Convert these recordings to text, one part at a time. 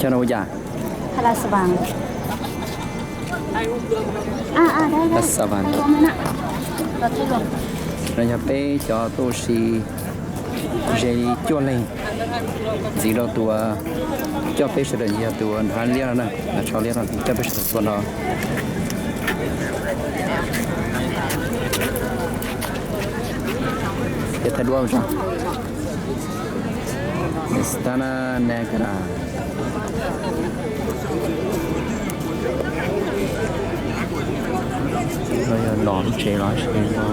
ชนวยาพระราชวังได้รัศวรรณรวมไหมนะเราที่รวมเราจะไปจอตัวสีเจจวนเลยสีเราตัวจอไปสุดเลยตัวหันเลี้ยงนะชอบเลี้ยงนะจะไปสุดตัวเราจะทัดว่ามั้งIstana Negara rồi lỏm chế nói chế lo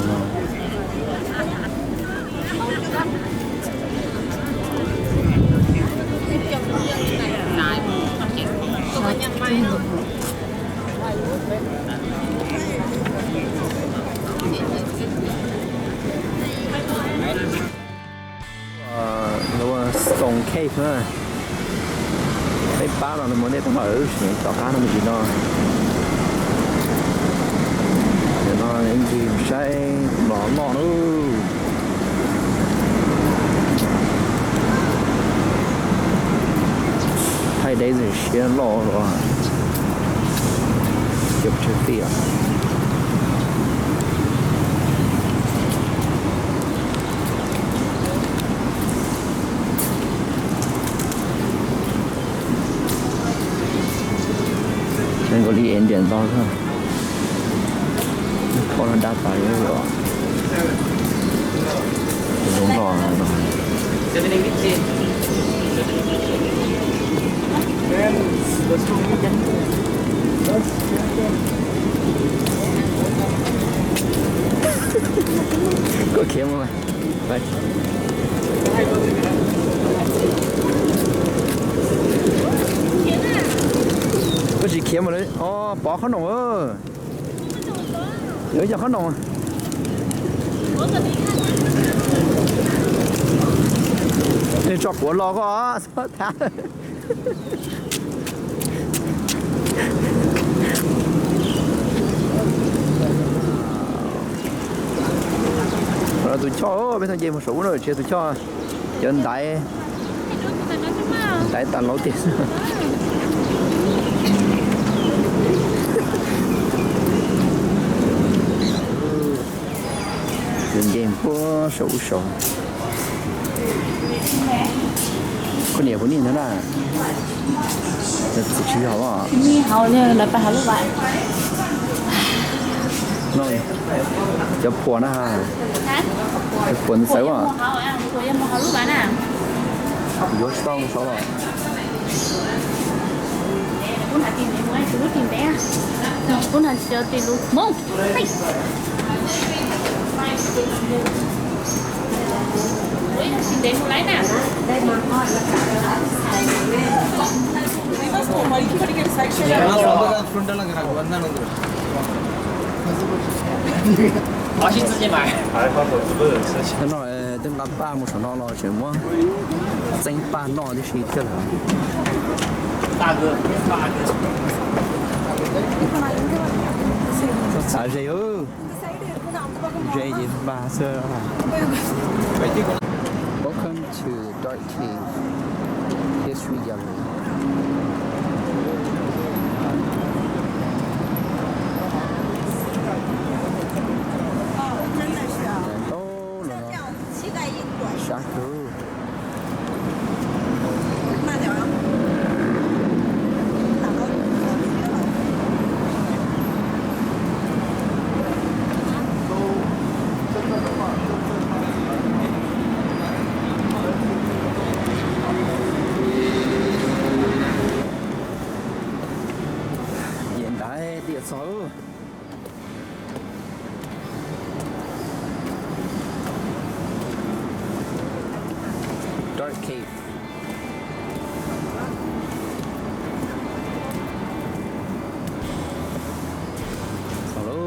ส่งเคปนะไอ้ป้าเราเนี่ยมันได้ต้องมาเนี่ยต่อการมันจีนอเดี๋ยวนอนเองจีนใช้หลอนนอนให้ได้สิเชียร์รอหรอเก็บเชือกตีอ่ะ能够离远点到看，可能打法也有，这种状态呢。过节目吗？来。ก็สีเขียวมาเลยอ๋อปอกขนมเดี๋ยวจะขนมนี่จอกหัวรอก็สะท้าเราตัวช่อไม่ต้องเยี่ยมสูงเลยเชื่อตัวช่อจนได้ตันเราติด人家不收手，คนเหนียวคนนี้นั่นน่ะจะติดชีวิต好不好？นี่เขาเนี่ยเราไปหาลูกบ้านน้องจะผัวนะฮะจะผัวนี่ใส่ว่าเขาอ่ะตัวยังมองเขาลูกบ้านอ่ะยศต้องเขาหรอคุณหาตีนไหมคุณตีนไหนอ่ะคุณหาเจอตีนลูกมงไปxin đến một lái nào đây mà con华信自己买。他那等那爸母上那了什么？真爸那的是这了。大哥，大哥。啥谁哟？J ba sơ đó là. Welcome to Dark Cave History Gallery. Dark Cave. Hello.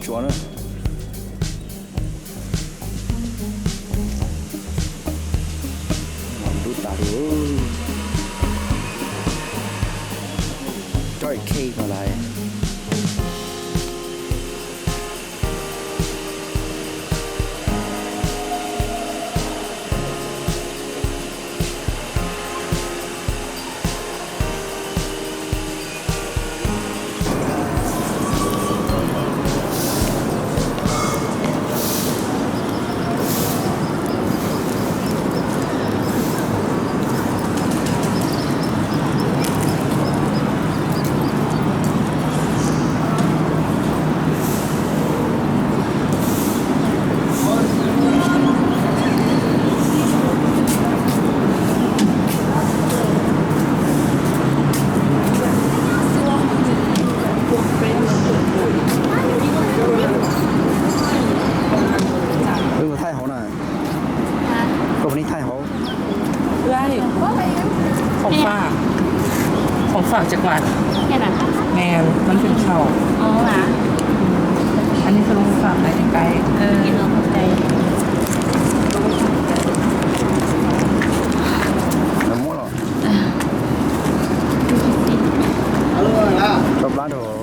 chúa nữa đút đá được trời key mà lạiของฝากจากวัด แค่นั้น แมนมันเป็นข้าว อ๋อเหรอ อันนี้คือลงฝากอะไรไกล กินแล้วเข้าใจ nó mua rồi chụp lá đồ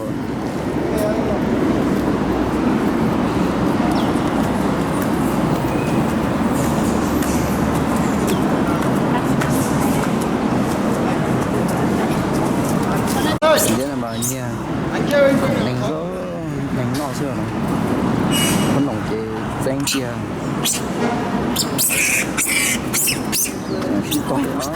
chỉ là mà nha đánh gió đánh nọ chưa này con nòng cái danh kia chỉ còn đó